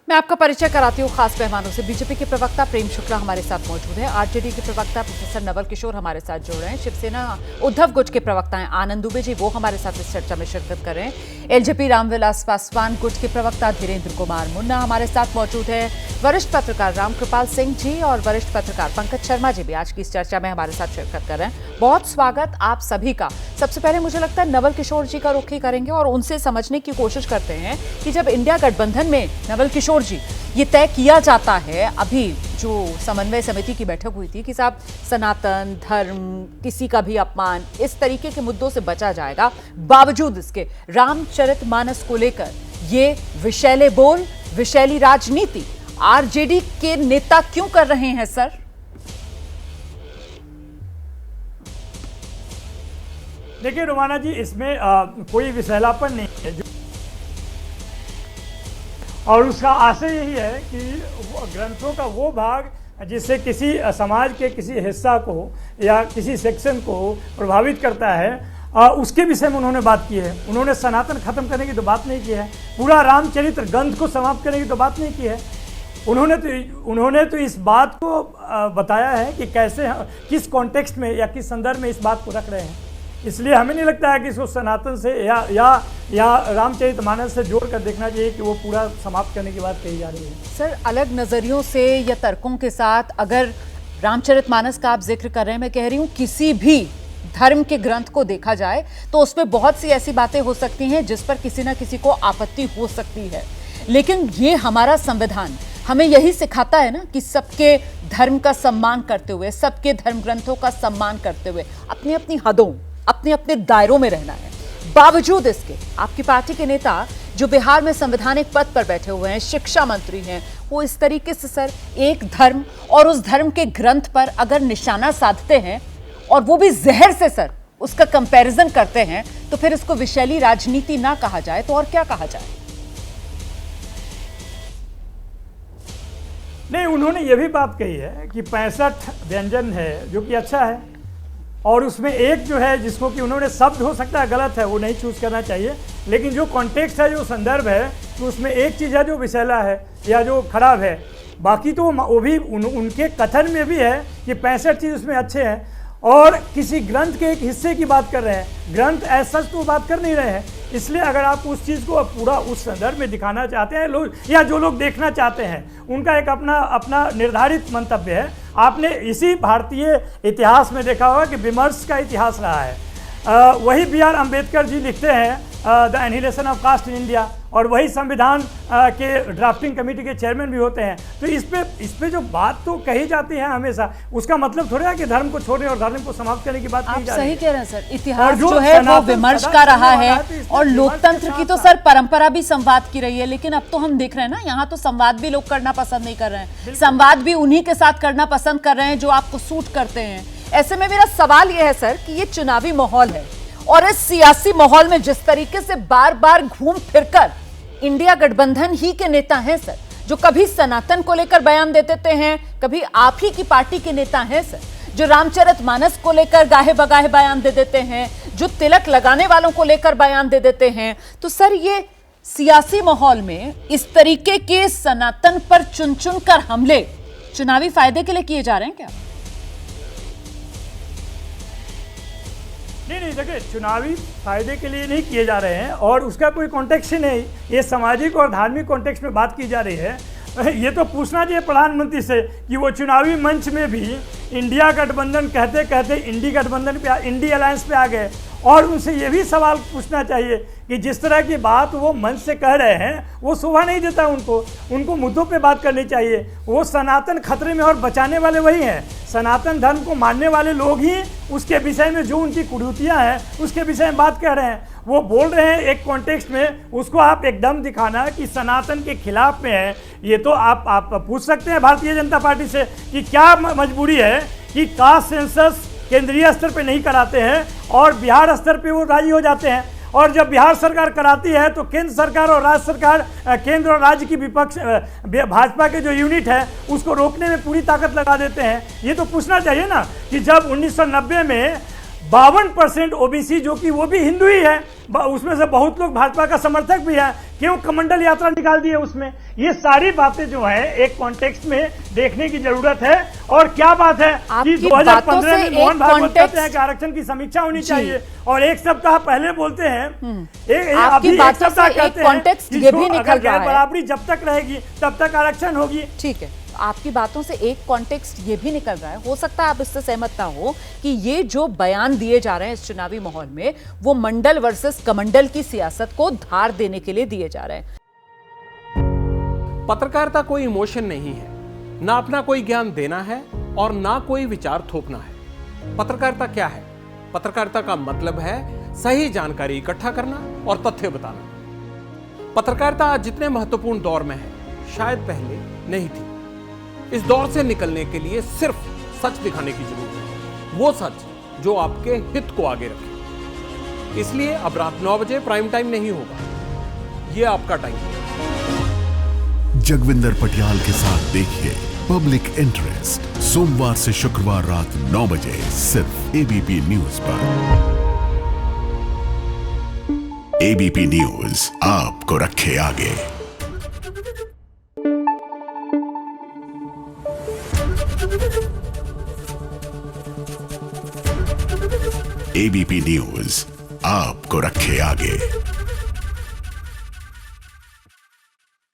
मैं आपका परिचय कराती हूँ खास मेहमानों से। बीजेपी के प्रवक्ता प्रेम शुक्ला हमारे साथ मौजूद हैं। आरजेडी के प्रवक्ता प्रोफेसर नवल किशोर हमारे साथ जुड़ रहे हैं। शिवसेना उद्धव गुट के प्रवक्ता हैं आनंद दुबे जी, वो हमारे साथ इस चर्चा में शिरकत कर रहे हैं। एलजेपी रामविलास पासवान गुट के प्रवक्ता धीरेन्द्र कुमार मुन्ना हमारे साथ मौजूद है। वरिष्ठ पत्रकार रामकृपाल सिंह जी और वरिष्ठ पत्रकार पंकज शर्मा जी भी आज की इस चर्चा में हमारे साथ शिरकत कर रहे हैं। बहुत स्वागत आप सभी का। सबसे पहले मुझे लगता है नवल किशोर जी का रुख ही करेंगे और उनसे समझने की कोशिश करते हैं कि जब इंडिया गठबंधन में नवल किशोर जी ये तय किया जाता है, अभी जो समन्वय समिति की बैठक हुई थी कि साहब सनातन धर्म, किसी का भी अपमान, इस तरीके के मुद्दों से बचा जाएगा, बावजूद इसके रामचरितमानस को लेकर ये विषैले बोल, विषैली राजनीति आरजेडी के नेता क्यों कर रहे हैं सर? देखिए रोमाना जी, इसमें कोई विषैलापन नहीं है और उसका आशय यही है कि ग्रंथों का वो भाग जिससे किसी समाज के किसी हिस्सा को या किसी सेक्शन को प्रभावित करता है, उसके विषय में उन्होंने बात की है। उन्होंने सनातन खत्म करने की तो बात नहीं की है, पूरा रामचरित्र ग्रंथ को समाप्त करने की तो बात नहीं की है। उन्होंने तो इस बात को बताया है कि कैसे, किस कॉन्टेक्स्ट में या किस संदर्भ में इस बात को रख रहे हैं। इसलिए हमें नहीं लगता है कि इसको सनातन से या रामचरितमानस से जोड़कर देखना चाहिए कि वो पूरा समाप्त करने की बात कही जा रही है। सर, अलग नजरियों से या तर्कों के साथ अगर रामचरितमानस का आप जिक्र कर रहे हैं, मैं कह रही हूँ किसी भी धर्म के ग्रंथ को देखा जाए तो उसमें बहुत सी ऐसी बातें हो सकती हैं जिस पर किसी ना किसी को आपत्ति हो सकती है, लेकिन ये हमारा संविधान हमें यही सिखाता है ना कि सबके धर्म का सम्मान करते हुए, सबके धर्म ग्रंथों का सम्मान करते हुए अपनी अपनी हदों, अपने अपने दायरों में रहना है। बावजूद इसके आपकी पार्टी के नेता जो बिहार में संवैधानिक पद पर बैठे हुए हैं, शिक्षा मंत्री हैं, वो इस तरीके से सर एक धर्म और उस धर्म के ग्रंथ पर अगर निशाना साधते हैं और वो भी जहर से सर उसका कंपैरिजन करते हैं, तो फिर इसको विषैली राजनीति ना कहा जाए तो और क्या कहा जाए? नहीं, उन्होंने ये भी बात कही है कि 65 व्यंजन है जो कि अच्छा है, और उसमें एक जो है जिसको कि उन्होंने शब्द हो सकता है गलत है, वो नहीं चूज करना चाहिए, लेकिन जो कॉन्टेक्स्ट है, जो संदर्भ है, तो उसमें एक चीज़ है जो विषैला है या जो खराब है। बाकी तो वो भी उनके कथन में भी है कि 65 चीज़ उसमें अच्छे हैं, और किसी ग्रंथ के एक हिस्से की बात कर रहे हैं, ग्रंथ ऐसा तो बात कर नहीं रहे हैं। इसलिए अगर आप उस चीज़ को पूरा उस संदर्भ में दिखाना चाहते हैं लोग, या जो लोग देखना चाहते हैं, उनका एक अपना निर्धारित मंतव्य है। आपने इसी भारतीय इतिहास में देखा होगा कि विमर्श का इतिहास रहा है। वही बी आर अम्बेडकर जी लिखते हैं the annihilation of caste in India, और वही संविधान के ड्राफ्टिंग कमेटी के चेयरमैन भी होते हैं। तो इस पे जो बात तो कही जाती है हमेशा, उसका मतलब थोड़ा है कि धर्म को छोड़ने और धर्म को समाप्त करने की बात कही जा रही है। आप सही कह रहे हैं सर, इतिहास जो है वो विमर्श का रहा है, और लोकतंत्र की तो सर परंपरा भी संवाद की रही है। लेकिन अब तो हम देख रहे हैं ना, यहाँ तो संवाद भी लोग करना पसंद नहीं कर रहे हैं, संवाद भी उन्हीं के साथ करना पसंद कर रहे हैं जो आपको सूट करते हैं। ऐसे में मेरा सवाल यह है सर कि ये चुनावी माहौल है, और इस सियासी माहौल में जिस तरीके से बार बार घूम फिरकर इंडिया गठबंधन ही के नेता हैं सर, जो कभी सनातन को लेकर बयान दे देते हैं, कभी आप ही की पार्टी के नेता हैं सर, जो रामचरितमानस को लेकर गाहे बगाहे बयान दे देते हैं, जो तिलक लगाने वालों को लेकर बयान दे देते हैं। तो सर ये सियासी माहौल में इस तरीके के सनातन पर चुन चुन कर हमले चुनावी फायदे के लिए किए जा रहे हैं क्या? नहीं, देखिए, चुनावी फायदे के लिए नहीं किए जा रहे हैं, और उसका कोई कॉन्टेक्स्ट ही नहीं। ये सामाजिक और धार्मिक कॉन्टेक्स्ट में बात की जा रही है। ये तो पूछना चाहिए प्रधानमंत्री से कि वो चुनावी मंच में भी इंडिया गठबंधन कहते कहते इंडी गठबंधन पे, इंडी अलायंस पे आ गए, और उनसे ये भी सवाल पूछना चाहिए कि जिस तरह की बात वो मंच से कह रहे हैं वो शोभा नहीं देता। उनको मुद्दों पे बात करनी चाहिए। वो सनातन खतरे में और बचाने वाले वही हैं, सनातन धर्म को मानने वाले लोग ही उसके विषय में जो उनकी कुरीतियाँ हैं उसके विषय में बात कह रहे हैं। वो बोल रहे हैं एक कॉन्टेक्स्ट में, उसको आप एकदम दिखाना कि सनातन के खिलाफ में है, ये तो आप पूछ सकते हैं भारतीय जनता पार्टी से कि क्या मजबूरी है कि कास्ट सेंसस केंद्रीय स्तर पे नहीं कराते हैं और बिहार स्तर पे वो राजी हो जाते हैं, और जब बिहार सरकार कराती है तो केंद्र सरकार और राज्य सरकार, केंद्र और राज्य की विपक्ष भाजपा के जो यूनिट है उसको रोकने में पूरी ताकत लगा देते हैं। ये तो पूछना चाहिए ना कि जब 1990 में 52% ओबीसी जो कि वो भी हिंदू ही है, उसमें से बहुत लोग भाजपा का समर्थक भी है, क्यों कमंडल यात्रा निकाल दी है उसमें। ये सारी बातें जो है एक कॉन्टेक्स्ट में देखने की जरूरत है। और क्या बात है कि 2015 में मोहन भागवत कहते हैं कि आरक्षण की समीक्षा होनी चाहिए, और एक सप्ताह पहले बोलते हैं आपकी बातों से एक कॉन्टेक्स्ट ये भी निकल रहा है, बराबरी जब तक रहेगी तब तक आरक्षण होगी। ठीक है, आपकी बातों से एक कॉन्टेक्स्ट ये भी निकल रहा है, हो सकता है आप इससे सहमत ना हो, कि ये जो बयान दिए जा रहे हैं इस चुनावी माहौल में वो मंडल वर्सेस कमंडल की सियासत को धार देने के लिए दिए जा रहे हैं। पत्रकारिता कोई इमोशन नहीं है, ना अपना कोई ज्ञान देना है और ना कोई विचार थोपना है। पत्रकारिता क्या है? पत्रकारिता का मतलब है सही जानकारी इकट्ठा करना और तथ्य बताना। पत्रकारिता आज जितने महत्वपूर्ण दौर में है, शायद पहले नहीं थी। इस दौर से निकलने के लिए सिर्फ सच दिखाने की जरूरत है, वो सच जो आपके हित को आगे रखे। इसलिए अब रात 9 बजे प्राइम टाइम नहीं होगा, ये आपका टाइम है। जगविंदर पटियाल के साथ देखिए पब्लिक इंटरेस्ट सोमवार से शुक्रवार रात 9 बजे सिर्फ एबीपी न्यूज पर। एबीपी न्यूज आपको रखे आगे। एबीपी न्यूज आपको रखे आगे।